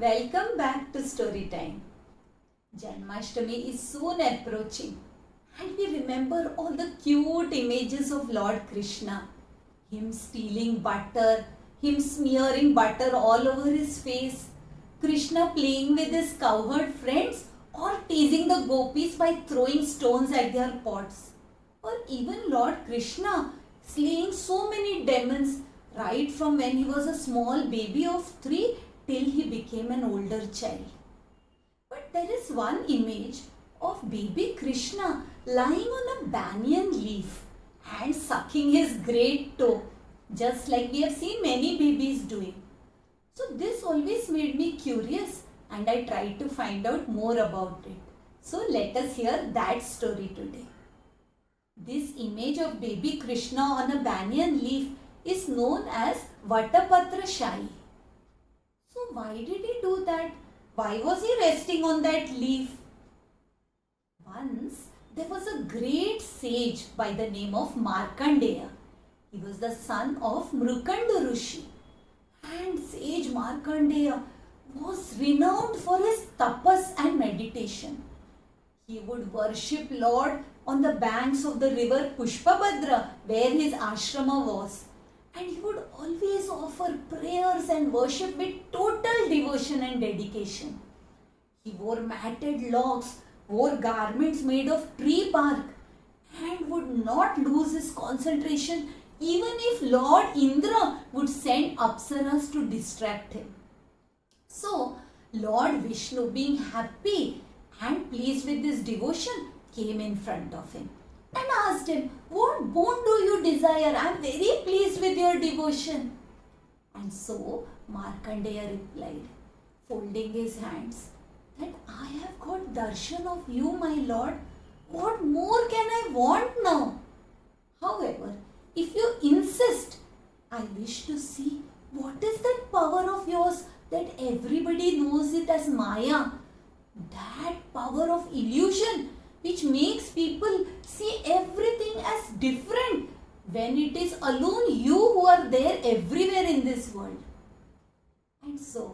Welcome back to Storytime. Janmashtami is soon approaching and we remember all the cute images of Lord Krishna. Him stealing butter, him smearing butter all over his face, Krishna playing with his cowherd friends or teasing the gopis by throwing stones at their pots. Or even Lord Krishna slaying so many demons right from when he was a small baby of 3 till he became an older child. But there is one image of baby Krishna lying on a banyan leaf and sucking his great toe, just like we have seen many babies doing. So this always made me curious and I tried to find out more about it. So let us hear that story today. This image of baby Krishna on a banyan leaf is known as Vatapatra Shahi. So why did he do that? Why was he resting on that leaf? Once there was a great sage by the name of Markandeya. He was the son of Mrukanda Rishi. And sage Markandeya was renowned for his tapas and meditation. He would worship Lord on the banks of the river Pushpabhadra where his ashrama was. And he would always offer prayers and worship with total devotion and dedication. He wore matted locks, wore garments made of tree bark, and would not lose his concentration even if Lord Indra would send apsaras to distract him. So, Lord Vishnu, being happy and pleased with this devotion, came in front of him and asked him, "What boon do you desire? I am very pleased with your devotion." And so Markandeya replied, folding his hands, that "I have got darshan of you, my lord. What more can I want now? However, if you insist, I wish to see what is that power of yours that everybody knows it as Maya. That power of illusion which makes people see everything as different when it is alone you who are there everywhere in this world." And so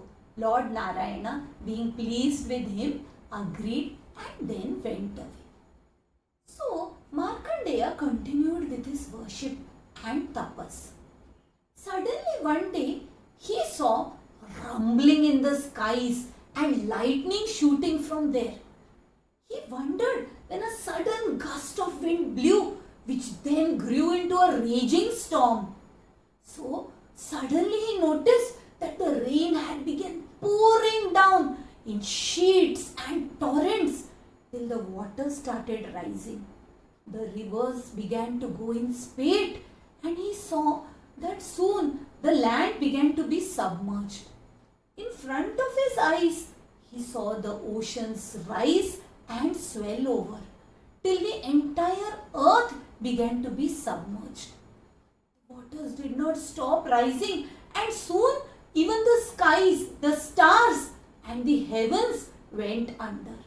Lord Narayana, being pleased with him, agreed and then went away. So Markandeya continued with his worship and tapas. Suddenly one day he saw rumbling in the skies and lightning shooting from there. He wondered when a sudden gust of wind blew, which then grew into a raging storm. So suddenly he noticed that the rain had begun pouring down in sheets and torrents till the water started rising. The rivers began to go in spate and he saw that soon the land began to be submerged. In front of his eyes, he saw the oceans rise and swell over till the entire earth began to be submerged. Waters did not stop rising and soon even the skies, the stars and the heavens went under.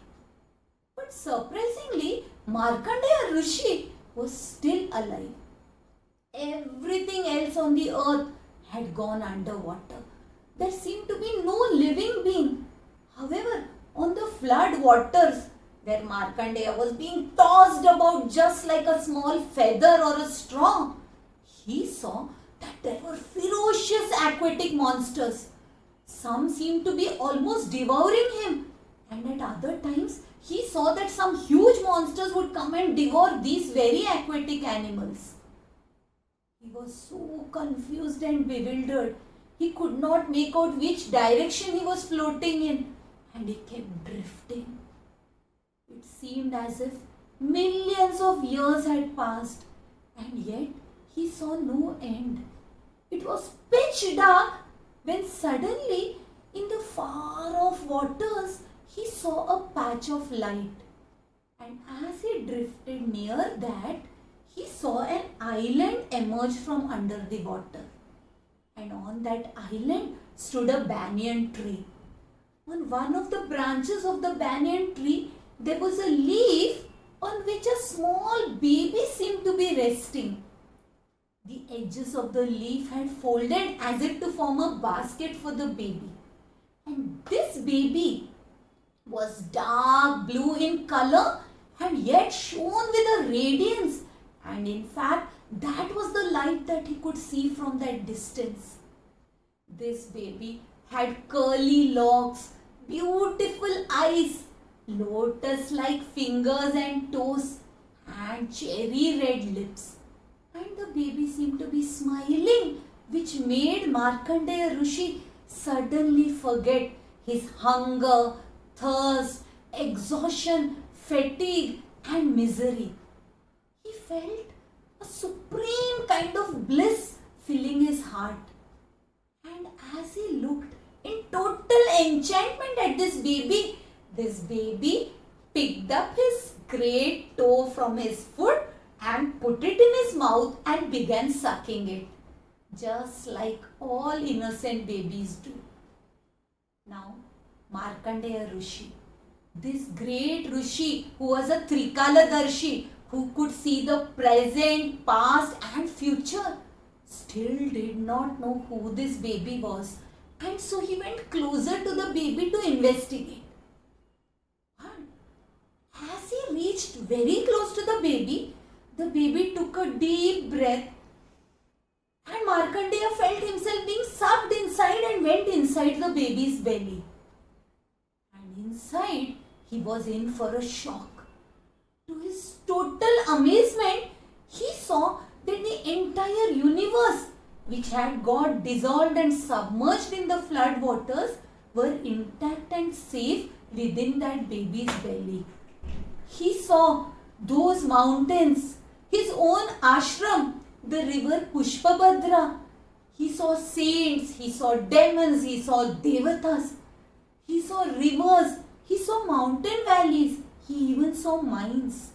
But surprisingly, Markandeya Rishi was still alive. Everything else on the earth had gone underwater. There seemed to be no living being. However, on the flood waters, where Markandeya was being tossed about just like a small feather or a straw, he saw that there were ferocious aquatic monsters. Some seemed to be almost devouring him, and at other times he saw that some huge monsters would come and devour these very aquatic animals. He was so confused and bewildered. He could not make out which direction he was floating in, and he kept drifting. It seemed as if millions of years had passed, and yet he saw no end. It was pitch dark when suddenly in the far off waters he saw a patch of light. And as he drifted near that, he saw an island emerge from under the water. And on that island stood a banyan tree. On one of the branches of the banyan tree, there was a leaf on which a small baby seemed to be resting. The edges of the leaf had folded as if to form a basket for the baby. And this baby was dark blue in color and yet shone with a radiance. And in fact, that was the light that he could see from that distance. This baby had curly locks, beautiful eyes, lotus-like fingers and toes, and cherry red lips. And the baby seemed to be smiling, which made Markandeya Rishi suddenly forget his hunger, thirst, exhaustion, fatigue, and misery. He felt a supreme kind of bliss filling his heart. And as he looked in total enchantment at this baby picked up his great toe from his foot and put it in his mouth and began sucking it, just like all innocent babies do. Now, Markandeya Rishi, this great Rishi who was a Trikaladarshi, who could see the present, past and future, still did not know who this baby was, and so he went closer to the baby to investigate. And as he reached very close to the baby took a deep breath, and Markandeya felt himself being sucked inside and went inside the baby's belly. And inside, he was in for a shock. To his total amazement, he saw that the entire universe, which had got dissolved and submerged in the flood waters, were intact and safe within that baby's belly. He saw those mountains, his own ashram, the river Pushpabhadra. He saw saints, he saw demons, he saw devatas, he saw rivers, he saw mountain valleys, he even saw mines.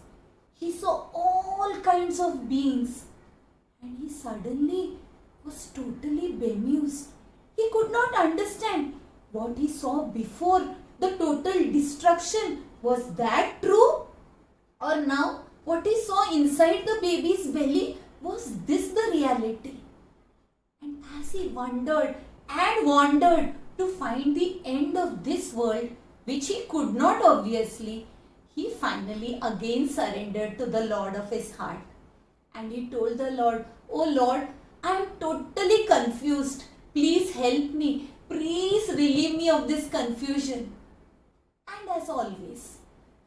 He saw all kinds of beings. And he suddenly was totally bemused. He could not understand what he saw before, the total destruction. Was that true? Or now what he saw inside the baby's belly, was this the reality? And as he wondered and wandered to find the end of this world, which he could not obviously, he finally again surrendered to the Lord of his heart. And he told the Lord, "Oh Lord, I am totally confused. Please help me. Please relieve me of this confusion." And as always,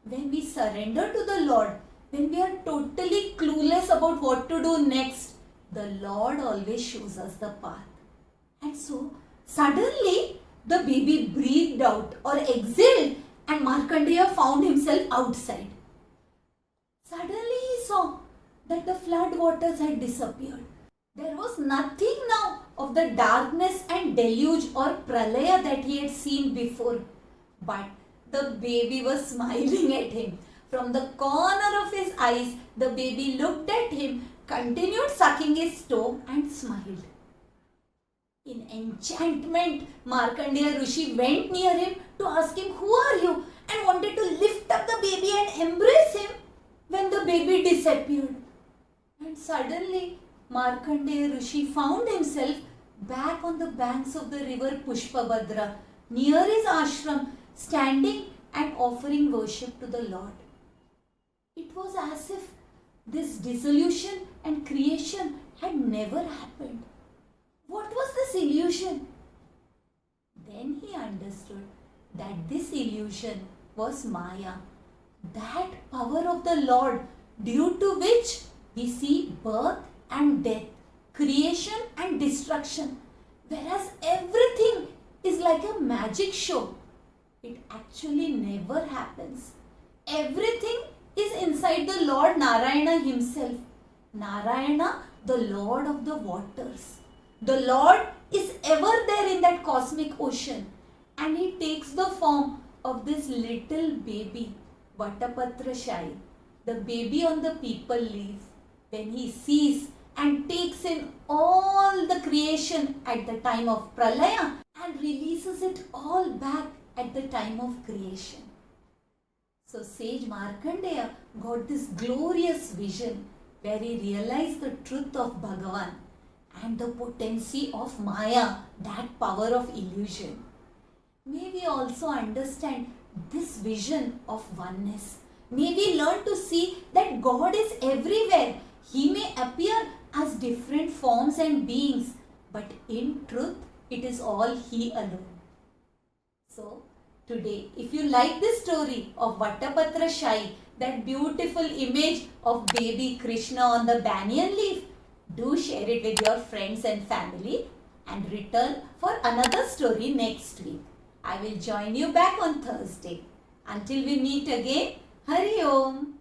when we surrender to the Lord, when we are totally clueless about what to do next, the Lord always shows us the path. And so, suddenly, the baby breathed out or exhaled, and Markandeya found himself outside. Suddenly he saw that the flood waters had disappeared. There was nothing now of the darkness and deluge or pralaya that he had seen before. But the baby was smiling at him. From the corner of his eyes, the baby looked at him, continued sucking his toe and smiled. In enchantment, Markandeya Rishi went near him to ask him, "Who are you?" and wanted to lift up the baby and embrace him when the baby disappeared. And suddenly, Markandeya Rishi found himself back on the banks of the river Pushpabhadra, near his ashram, standing and offering worship to the Lord. It was as if this dissolution and creation had never happened. What was this illusion? Then he understood that this illusion was Maya, that power of the Lord, due to which we see birth and death, creation and destruction, whereas everything is like a magic show. It actually never happens. Everything is inside the Lord Narayana himself. Narayana, the Lord of the waters. The Lord is ever there in that cosmic ocean, and he takes the form of this little baby, Vatapatra Shai, the baby on the peepal leaf, when he sees and takes in all the creation at the time of Pralaya and releases it all back at the time of creation. So sage Markandeya got this glorious vision where he realized the truth of Bhagavan and the potency of Maya, that power of illusion. May we also understand this vision of oneness. May we learn to see that God is everywhere. He may appear as different forms and beings, but in truth, it is all He alone. So, today, if you like this story of Vattapatra Shai, that beautiful image of baby Krishna on the banyan leaf, do share it with your friends and family and return for another story next week. I will join you back on Thursday. Until we meet again, Hari Om.